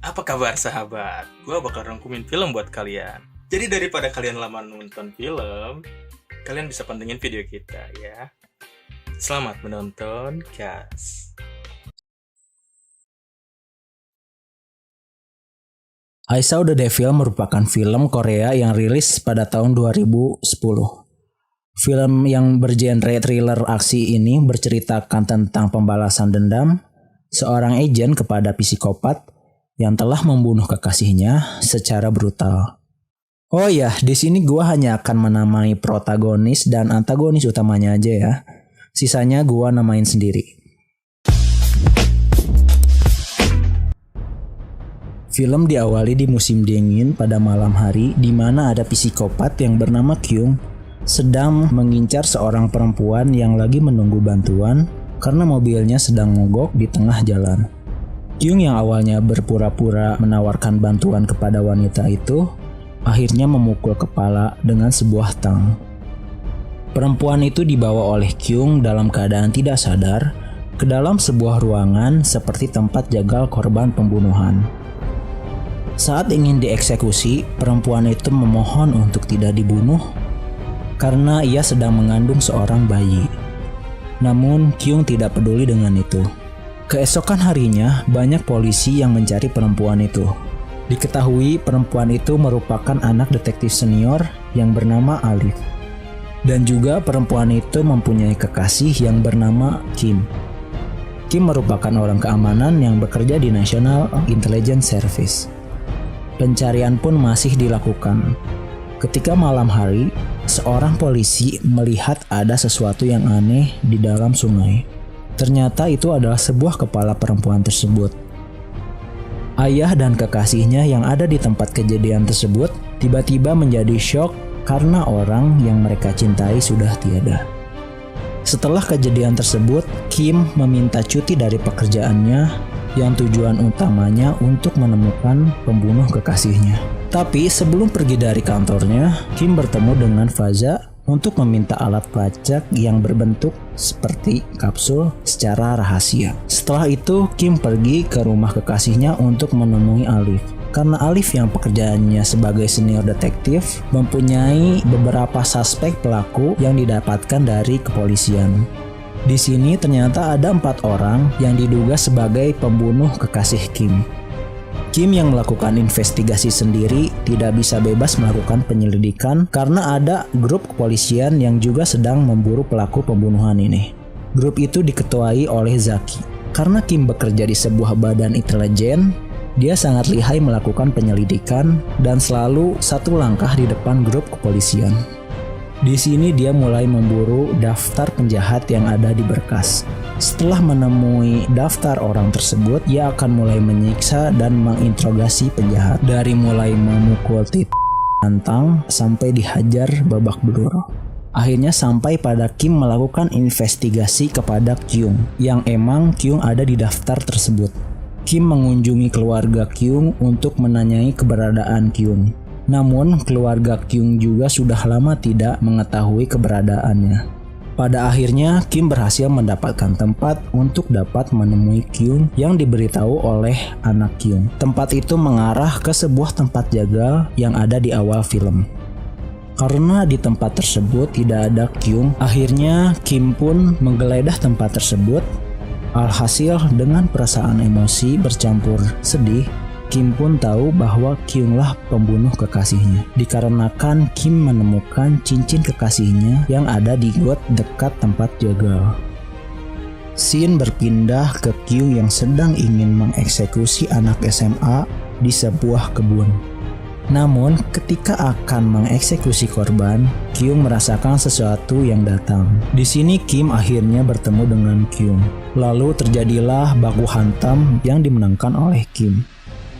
Apa kabar sahabat? Gua bakal rangkumin film buat kalian. Jadi daripada kalian lama nonton film, kalian bisa pantengin video kita ya. Selamat menonton, guys. I Saw the Devil merupakan film Korea yang rilis pada tahun 2010. Film yang bergenre thriller aksi ini berceritakan tentang pembalasan dendam seorang agen kepada psikopat yang telah membunuh kekasihnya secara brutal. Oh ya, di sini gua hanya akan menamai protagonis dan antagonis utamanya aja ya. Sisanya gua namain sendiri. Film diawali di musim dingin pada malam hari di mana ada psikopat yang bernama Kyung sedang mengincar seorang perempuan yang lagi menunggu bantuan karena mobilnya sedang mogok di tengah jalan. Kyung yang awalnya berpura-pura menawarkan bantuan kepada wanita itu akhirnya memukul kepala dengan sebuah tang. Perempuan itu dibawa oleh Kyung dalam keadaan tidak sadar ke dalam sebuah ruangan seperti tempat jagal korban pembunuhan. Saat ingin dieksekusi, perempuan itu memohon untuk tidak dibunuh karena ia sedang mengandung seorang bayi. Namun Kyung tidak peduli dengan itu. Keesokan harinya, banyak polisi yang mencari perempuan itu. Diketahui perempuan itu merupakan anak detektif senior yang bernama Alif. Dan juga perempuan itu mempunyai kekasih yang bernama Kim. Kim merupakan orang keamanan yang bekerja di National Intelligence Service. Pencarian pun masih dilakukan. Ketika malam hari, seorang polisi melihat ada sesuatu yang aneh di dalam sungai. Ternyata itu adalah sebuah kepala perempuan tersebut. Ayah dan kekasihnya yang ada di tempat kejadian tersebut tiba-tiba menjadi syok karena orang yang mereka cintai sudah tiada. Setelah kejadian tersebut, Kim meminta cuti dari pekerjaannya yang tujuan utamanya untuk menemukan pembunuh kekasihnya. Tapi sebelum pergi dari kantornya, Kim bertemu dengan Faza untuk meminta alat pelacak yang berbentuk seperti kapsul secara rahasia. Setelah itu, Kim pergi ke rumah kekasihnya untuk menemui Alif. Karena Alif yang pekerjaannya sebagai senior detektif mempunyai beberapa suspek pelaku yang didapatkan dari kepolisian. Di sini ternyata ada 4 orang yang diduga sebagai pembunuh kekasih Kim. Kim yang melakukan investigasi sendiri tidak bisa bebas melakukan penyelidikan karena ada grup kepolisian yang juga sedang memburu pelaku pembunuhan ini. Grup itu diketuai oleh Zaki. Karena Kim bekerja di sebuah badan intelijen, dia sangat lihai melakukan penyelidikan dan selalu satu langkah di depan grup kepolisian. Di sini dia mulai memburu daftar penjahat yang ada di berkas. Setelah menemui daftar orang tersebut, ia akan mulai menyiksa dan menginterogasi penjahat. Dari mulai memukul tantang sampai dihajar babak belur. Akhirnya sampai pada Kim melakukan investigasi kepada Kyung, yang emang Kyung ada di daftar tersebut. Kim mengunjungi keluarga Kyung untuk menanyai keberadaan Kyung. Namun keluarga Kyung juga sudah lama tidak mengetahui keberadaannya. Pada akhirnya Kim berhasil mendapatkan tempat untuk dapat menemui Kyung yang diberitahu oleh anak Kyung. Tempat itu mengarah ke sebuah tempat jagal yang ada di awal film. Karena di tempat tersebut tidak ada Kyung, akhirnya Kim pun menggeledah tempat tersebut. Alhasil dengan perasaan emosi bercampur sedih, Kim pun tahu bahwa Kyung lah pembunuh kekasihnya. Dikarenakan Kim menemukan cincin kekasihnya yang ada di got dekat tempat jagal. Scene berpindah ke Kyung yang sedang ingin mengeksekusi anak SMA di sebuah kebun. Namun ketika akan mengeksekusi korban, Kyung merasakan sesuatu yang datang. Di sini Kim akhirnya bertemu dengan Kyung. Lalu terjadilah baku hantam yang dimenangkan oleh Kim.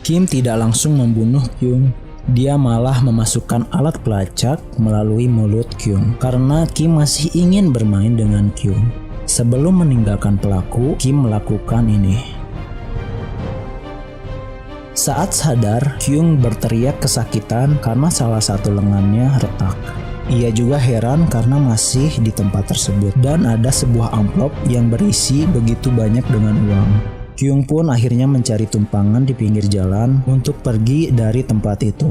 Kim tidak langsung membunuh Kyung, dia malah memasukkan alat pelacak melalui mulut Kyung karena Kim masih ingin bermain dengan Kyung. Sebelum meninggalkan pelaku, Kim melakukan ini. Saat sadar, Kyung berteriak kesakitan karena salah satu lengannya retak. Ia juga heran karena masih di tempat tersebut dan ada sebuah amplop yang berisi begitu banyak dengan uang. Kyung pun akhirnya mencari tumpangan di pinggir jalan untuk pergi dari tempat itu.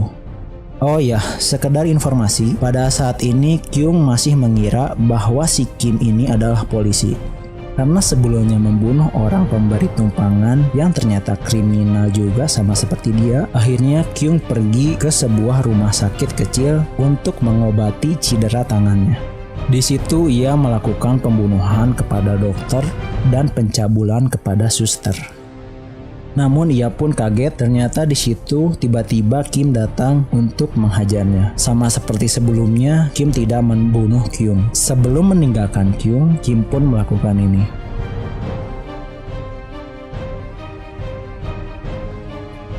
Oh ya, sekedar informasi, pada saat ini Kyung masih mengira bahwa si Kim ini adalah polisi. Karena sebelumnya membunuh orang pemberi tumpangan yang ternyata kriminal juga sama seperti dia, akhirnya Kyung pergi ke sebuah rumah sakit kecil untuk mengobati cedera tangannya. Di situ ia melakukan pembunuhan kepada dokter dan pencabulan kepada suster. Namun ia pun kaget, ternyata di situ tiba-tiba Kim datang untuk menghajarnya. Sama seperti sebelumnya, Kim tidak membunuh Kyung. Sebelum meninggalkan Kyung, Kim pun melakukan ini.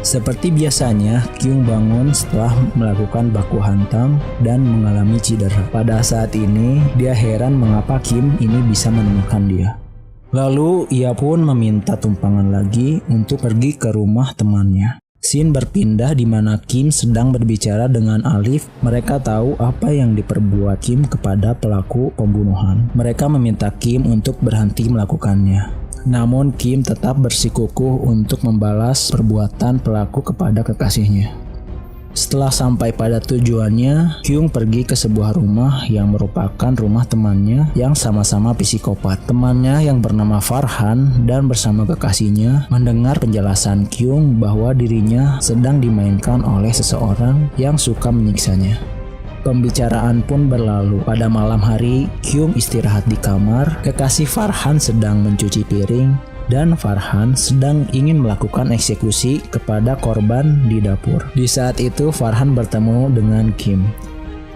Seperti biasanya, Kyung bangun setelah melakukan baku hantam dan mengalami cedera. Pada saat ini, dia heran mengapa Kim ini bisa menemukan dia. Lalu ia pun meminta tumpangan lagi untuk pergi ke rumah temannya. Scene berpindah di mana Kim sedang berbicara dengan Alif. Mereka tahu apa yang diperbuat Kim kepada pelaku pembunuhan. Mereka meminta Kim untuk berhenti melakukannya. Namun Kim tetap bersikukuh untuk membalas perbuatan pelaku kepada kekasihnya. Setelah sampai pada tujuannya, Kyung pergi ke sebuah rumah yang merupakan rumah temannya yang sama-sama psikopat. Temannya yang bernama Farhan dan bersama kekasihnya mendengar penjelasan Kyung bahwa dirinya sedang dimainkan oleh seseorang yang suka menyiksanya. Pembicaraan pun berlalu. Pada malam hari, Kyung istirahat di kamar, kekasih Farhan sedang mencuci piring, dan Farhan sedang ingin melakukan eksekusi kepada korban di dapur. Di saat itu Farhan bertemu dengan Kim.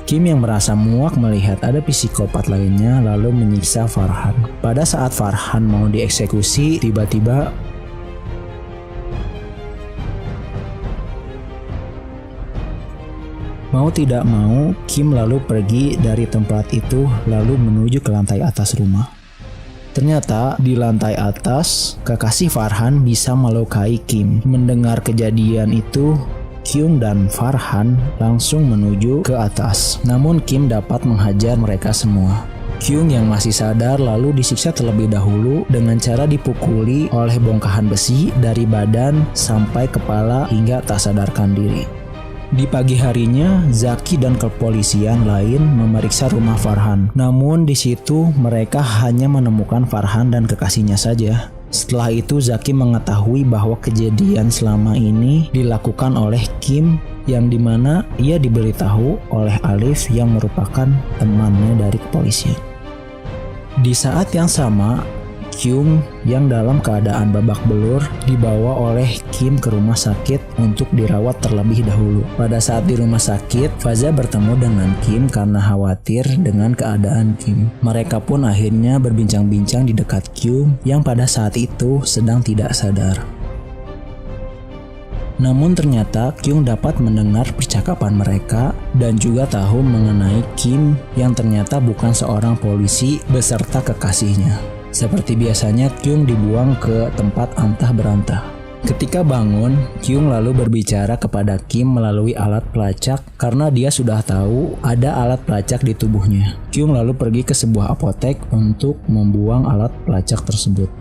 Kim yang merasa muak melihat ada psikopat lainnya lalu menyiksa Farhan. Pada saat Farhan mau dieksekusi, tiba-tiba mau tidak mau Kim lalu pergi dari tempat itu lalu menuju ke lantai atas rumah. Ternyata di lantai atas, kekasih Farhan bisa melukai Kim. Mendengar kejadian itu, Kyung dan Farhan langsung menuju ke atas. Namun Kim dapat menghajar mereka semua. Kyung yang masih sadar lalu disiksa terlebih dahulu dengan cara dipukuli oleh bongkahan besi dari badan sampai kepala hingga tak sadarkan diri. Di pagi harinya, Zaki dan kepolisian lain memeriksa rumah Farhan. Namun di situ mereka hanya menemukan Farhan dan kekasihnya saja. Setelah itu Zaki mengetahui bahwa kejadian selama ini dilakukan oleh Kim yang dimana ia diberitahu oleh Alif yang merupakan temannya dari kepolisian. Di saat yang sama, Kyung yang dalam keadaan babak belur dibawa oleh Kim ke rumah sakit untuk dirawat terlebih dahulu. Pada saat di rumah sakit, Faza bertemu dengan Kim karena khawatir dengan keadaan Kim. Mereka pun akhirnya berbincang-bincang di dekat Kyung yang pada saat itu sedang tidak sadar. Namun ternyata Kyung dapat mendengar percakapan mereka dan juga tahu mengenai Kim yang ternyata bukan seorang polisi beserta kekasihnya. Seperti biasanya, Kyung dibuang ke tempat antah berantah. Ketika bangun, Kyung lalu berbicara kepada Kim melalui alat pelacak karena dia sudah tahu ada alat pelacak di tubuhnya. Kyung lalu pergi ke sebuah apotek untuk membuang alat pelacak tersebut.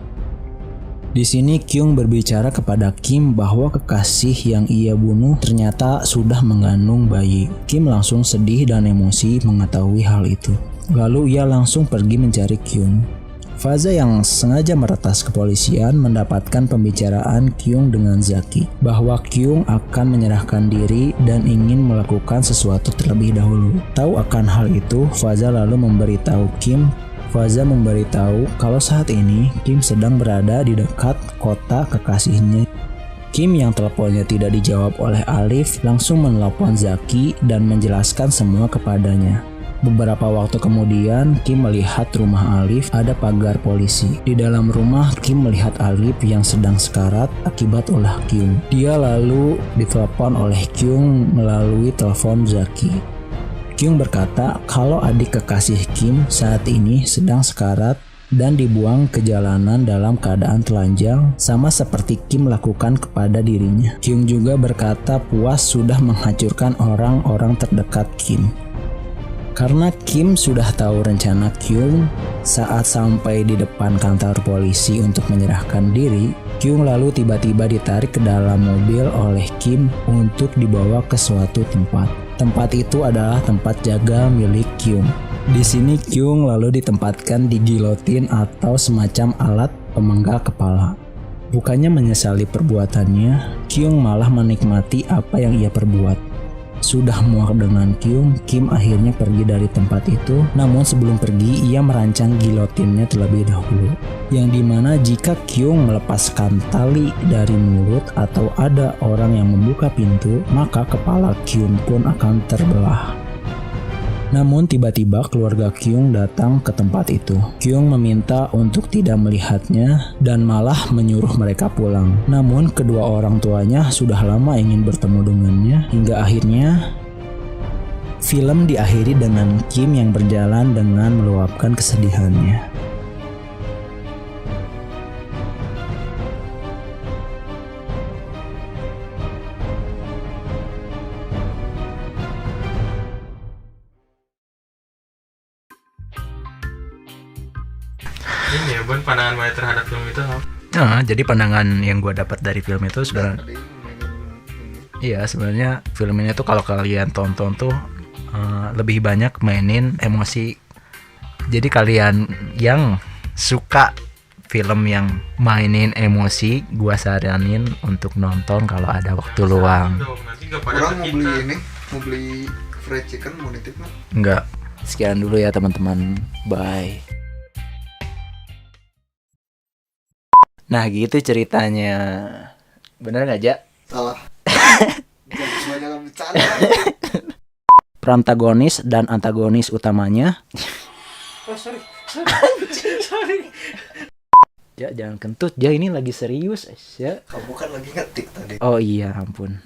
Di sini Kyung berbicara kepada Kim bahwa kekasih yang ia bunuh ternyata sudah mengandung bayi. Kim langsung sedih dan emosi mengetahui hal itu. Lalu ia langsung pergi mencari Kyung. Faza yang sengaja meretas kepolisian mendapatkan pembicaraan Kyung dengan Zaki bahwa Kyung akan menyerahkan diri dan ingin melakukan sesuatu terlebih dahulu. Tahu akan hal itu, Faza lalu memberitahu Kim. Faza memberitahu kalau saat ini Kim sedang berada di dekat kota kekasihnya. Kim yang teleponnya tidak dijawab oleh Alif langsung menelepon Zaki dan menjelaskan semua kepadanya. Beberapa waktu kemudian, Kim melihat rumah Alif ada pagar polisi. Di dalam rumah, Kim melihat Alif yang sedang sekarat akibat ulah Kyung. Dia lalu ditelepon oleh Kyung melalui telepon Zaki. Kyung berkata kalau adik kekasih Kim saat ini sedang sekarat dan dibuang ke jalanan dalam keadaan telanjang sama seperti Kim lakukan kepada dirinya. Kyung juga berkata puas sudah menghancurkan orang-orang terdekat Kim. Karena Kim sudah tahu rencana Kyung saat sampai di depan kantor polisi untuk menyerahkan diri, Kyung lalu tiba-tiba ditarik ke dalam mobil oleh Kim untuk dibawa ke suatu tempat. Tempat itu adalah tempat jaga milik Kyung. Di sini Kyung lalu ditempatkan di gilotin atau semacam alat pemenggal kepala. Bukannya menyesali perbuatannya, Kyung malah menikmati apa yang ia perbuat. Sudah muak dengan Kyung, Kim akhirnya pergi dari tempat itu. Namun sebelum pergi, ia merancang gilotinnya terlebih dahulu. Yang dimana jika Kyung melepaskan tali dari mulut atau ada orang yang membuka pintu, maka kepala Kyung pun akan terbelah. Namun tiba-tiba keluarga Kyung datang ke tempat itu. Kyung meminta untuk tidak melihatnya dan malah menyuruh mereka pulang. Namun kedua orang tuanya sudah lama ingin bertemu dengannya hingga akhirnya film diakhiri dengan Kim yang berjalan dengan meluapkan kesedihannya. Ini ya Bun, pandangan Maya terhadap film itu apa? Nah, jadi pandangan yang gue dapat dari film itu sebenarnya, iya sebenarnya film ini tuh kalau kalian tonton tuh lebih banyak mainin emosi. Jadi kalian yang suka film yang mainin emosi, gue saranin untuk nonton kalau ada waktu luang. Nanti gak pada Orang mau kita. beli ini, mau beli fried chicken, mau nitip mah. Enggak. Sekian dulu ya teman-teman. Bye. Nah gitu ceritanya. Bener gak, Ja? Salah. Jangan kebanyakan bercanda. Protagonis dan antagonis utamanya. Oh sorry. Ja, jangan kentut. Ja, ini lagi serius. Ja. Kamu kan lagi ngetik tadi. Oh iya, ampun.